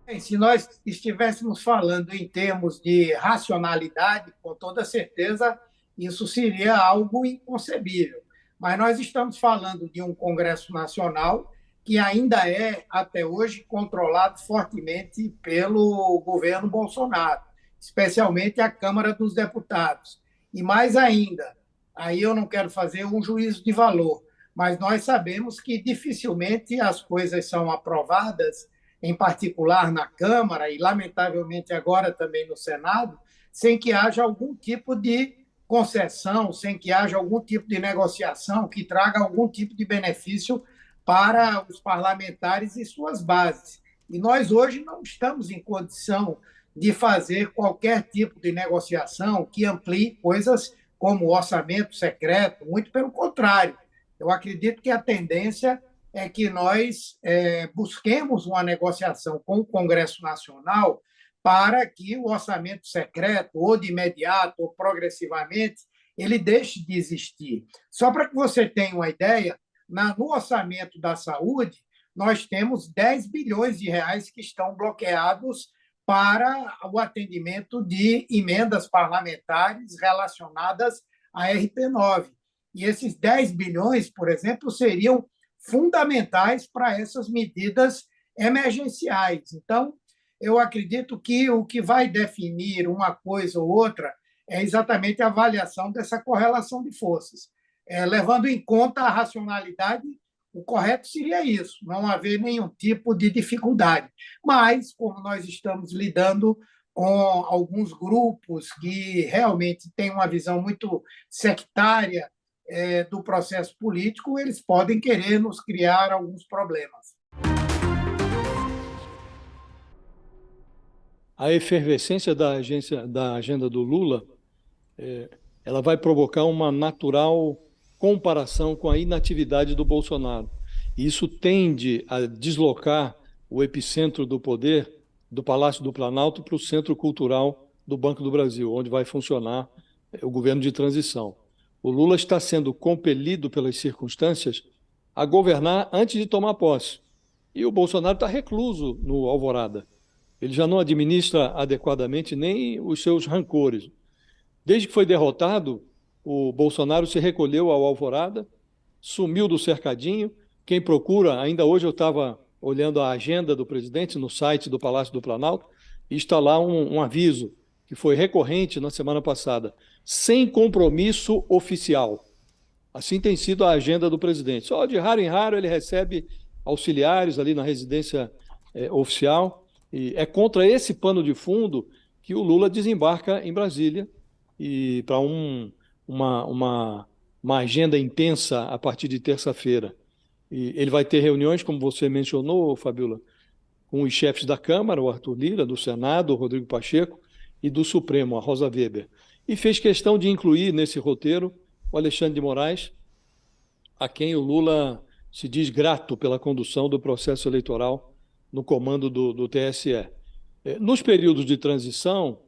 Bem, se nós estivéssemos falando em termos de racionalidade, com toda certeza isso seria algo inconcebível. Mas nós estamos falando de um Congresso Nacional que ainda é, até hoje, controlado fortemente pelo governo Bolsonaro, especialmente a Câmara dos Deputados. E mais ainda, aí eu não quero fazer um juízo de valor, mas nós sabemos que dificilmente as coisas são aprovadas, em particular na Câmara e, lamentavelmente, agora também no Senado, sem que haja algum tipo de concessão, sem que haja algum tipo de negociação que traga algum tipo de benefício para os parlamentares e suas bases. E nós hoje não estamos em condição de fazer qualquer tipo de negociação que amplie coisas como o orçamento secreto, muito pelo contrário. Eu acredito que a tendência é que nós busquemos uma negociação com o Congresso Nacional para que o orçamento secreto, ou de imediato, ou progressivamente, ele deixe de existir. Só para que você tenha uma ideia, no orçamento da saúde, nós temos 10 bilhões de reais que estão bloqueados para o atendimento de emendas parlamentares relacionadas à RP9. E esses 10 bilhões, por exemplo, seriam fundamentais para essas medidas emergenciais. Então, eu acredito que o que vai definir uma coisa ou outra é exatamente a avaliação dessa correlação de forças. Levando em conta a racionalidade, o correto seria isso, não haver nenhum tipo de dificuldade. Mas, como nós estamos lidando com alguns grupos que realmente têm uma visão muito sectária do processo político, eles podem querer nos criar alguns problemas. A efervescência da agenda do Lula, ela vai provocar uma natural comparação com a inatividade do Bolsonaro. E isso tende a deslocar o epicentro do poder do Palácio do Planalto para o Centro Cultural do Banco do Brasil, onde vai funcionar o governo de transição. O Lula está sendo compelido pelas circunstâncias a governar antes de tomar posse. E o Bolsonaro está recluso no Alvorada. Ele já não administra adequadamente nem os seus rancores. Desde que foi derrotado, o Bolsonaro se recolheu ao Alvorada, sumiu do cercadinho. Quem procura, ainda hoje eu estava olhando a agenda do presidente no site do Palácio do Planalto, e está lá um aviso que foi recorrente na semana passada, sem compromisso oficial. Assim tem sido a agenda do presidente. Só de raro em raro ele recebe auxiliares ali na residência oficial, e é contra esse pano de fundo que o Lula desembarca em Brasília e para uma agenda intensa a partir de terça-feira. E ele vai ter reuniões, como você mencionou, Fabiola, com os chefes da Câmara, o Arthur Lira, do Senado, o Rodrigo Pacheco, e do Supremo, a Rosa Weber. E fez questão de incluir nesse roteiro o Alexandre de Moraes, a quem o Lula se diz grato pela condução do processo eleitoral no comando do TSE. Nos períodos de transição,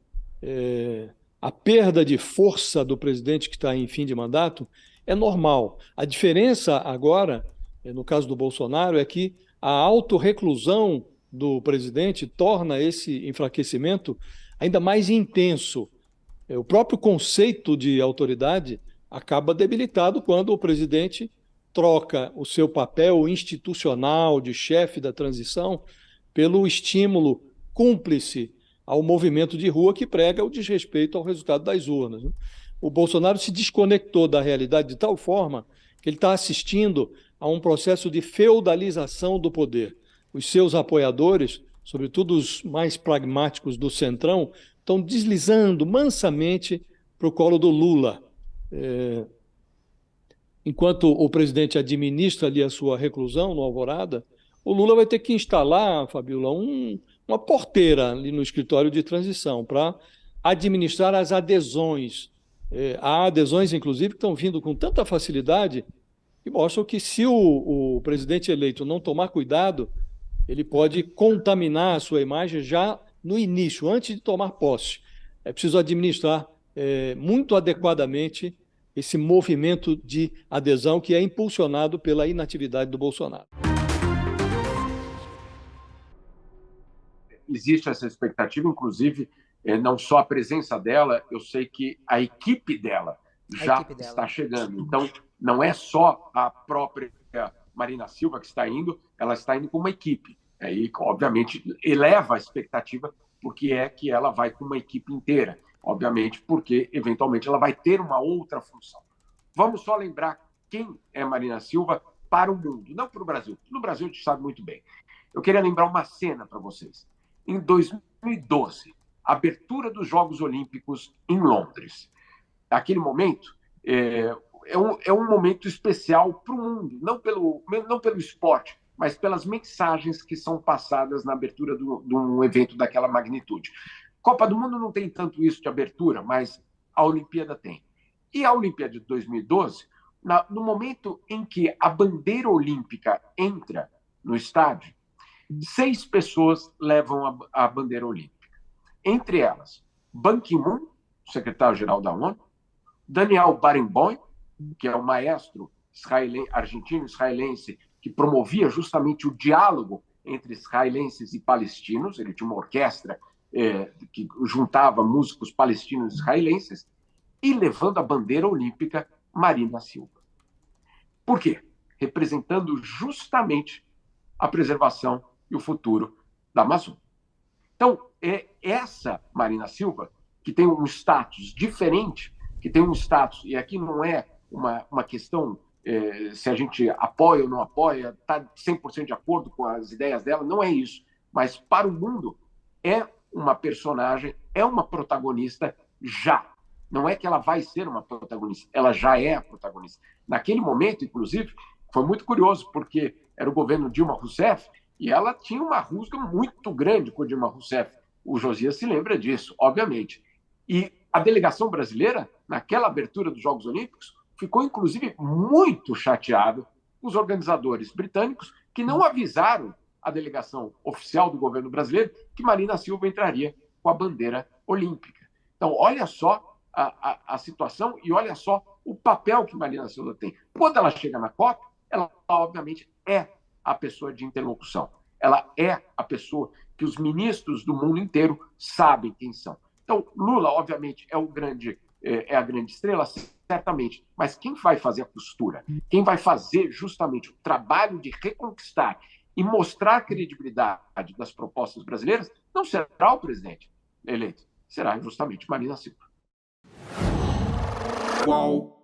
a perda de força do presidente que está em fim de mandato é normal. A diferença agora, no caso do Bolsonaro, é que a autorreclusão do presidente torna esse enfraquecimento ainda mais intenso. O próprio conceito de autoridade acaba debilitado quando o presidente troca o seu papel institucional de chefe da transição pelo estímulo cúmplice ao movimento de rua que prega o desrespeito ao resultado das urnas. O Bolsonaro se desconectou da realidade de tal forma que ele está assistindo a um processo de feudalização do poder. Os seus apoiadores, sobretudo os mais pragmáticos do Centrão, estão deslizando mansamente para o colo do Lula. Enquanto o presidente administra ali a sua reclusão no Alvorada, o Lula vai ter que instalar, Fabiola, uma porteira ali no escritório de transição para administrar as adesões. Há adesões, inclusive, que estão vindo com tanta facilidade que mostram que se o presidente eleito não tomar cuidado, ele pode contaminar a sua imagem já no início, antes de tomar posse. É preciso administrar muito adequadamente esse movimento de adesão que é impulsionado pela inatividade do Bolsonaro. existe essa expectativa, inclusive, não só a presença dela, eu sei que a equipe dela já está chegando. Então, não é só a própria Marina Silva que está indo, ela está indo com uma equipe. Aí, obviamente, eleva a expectativa, porque é que ela vai com uma equipe inteira. Obviamente, porque, eventualmente, ela vai ter uma outra função. Vamos só lembrar quem é Marina Silva para o mundo, não para o Brasil. No Brasil, a gente sabe muito bem. Eu queria lembrar uma cena para vocês. Em 2012, abertura dos Jogos Olímpicos em Londres. Aquele momento é um momento especial para o mundo, não pelo esporte, mas pelas mensagens que são passadas na abertura de um evento daquela magnitude. Copa do Mundo não tem tanto isso de abertura, mas a Olimpíada tem. E a Olimpíada de 2012, no momento em que a bandeira olímpica entra no estádio, 6 pessoas levam a bandeira olímpica. Entre elas, Ban Ki-moon, secretário-geral da ONU, Daniel Barenboim, que é um maestro argentino-israelense que promovia justamente o diálogo entre israelenses e palestinos. Ele tinha uma orquestra que juntava músicos palestinos e israelenses, e levando a bandeira olímpica, Marina Silva. Por quê? Representando justamente a preservação e o futuro da Amazônia. Então, é essa Marina Silva, que tem um status diferente, que tem um status, e aqui não é uma questão se a gente apoia ou não apoia, está 100% de acordo com as ideias dela, não é isso. Mas para o mundo é uma personagem, é uma protagonista já. Não é que ela vai ser uma protagonista, ela já é a protagonista. Naquele momento, inclusive, foi muito curioso, porque era o governo Dilma Rousseff e ela tinha uma rusga muito grande com Dilma Rousseff. O Josias se lembra disso, obviamente. E a delegação brasileira, naquela abertura dos Jogos Olímpicos, ficou, inclusive, muito chateado com os organizadores britânicos que não avisaram a delegação oficial do governo brasileiro que Marina Silva entraria com a bandeira olímpica. Então, olha só a situação e olha só o papel que Marina Silva tem. Quando ela chega na COP, ela, obviamente, é a pessoa de interlocução. Ela é a pessoa que os ministros do mundo inteiro sabem quem são. Então, Lula, obviamente, é a grande estrela, certamente. Mas quem vai fazer a costura? Quem vai fazer justamente o trabalho de reconquistar e mostrar a credibilidade das propostas brasileiras não será o presidente eleito, será justamente Marina Silva. Qual?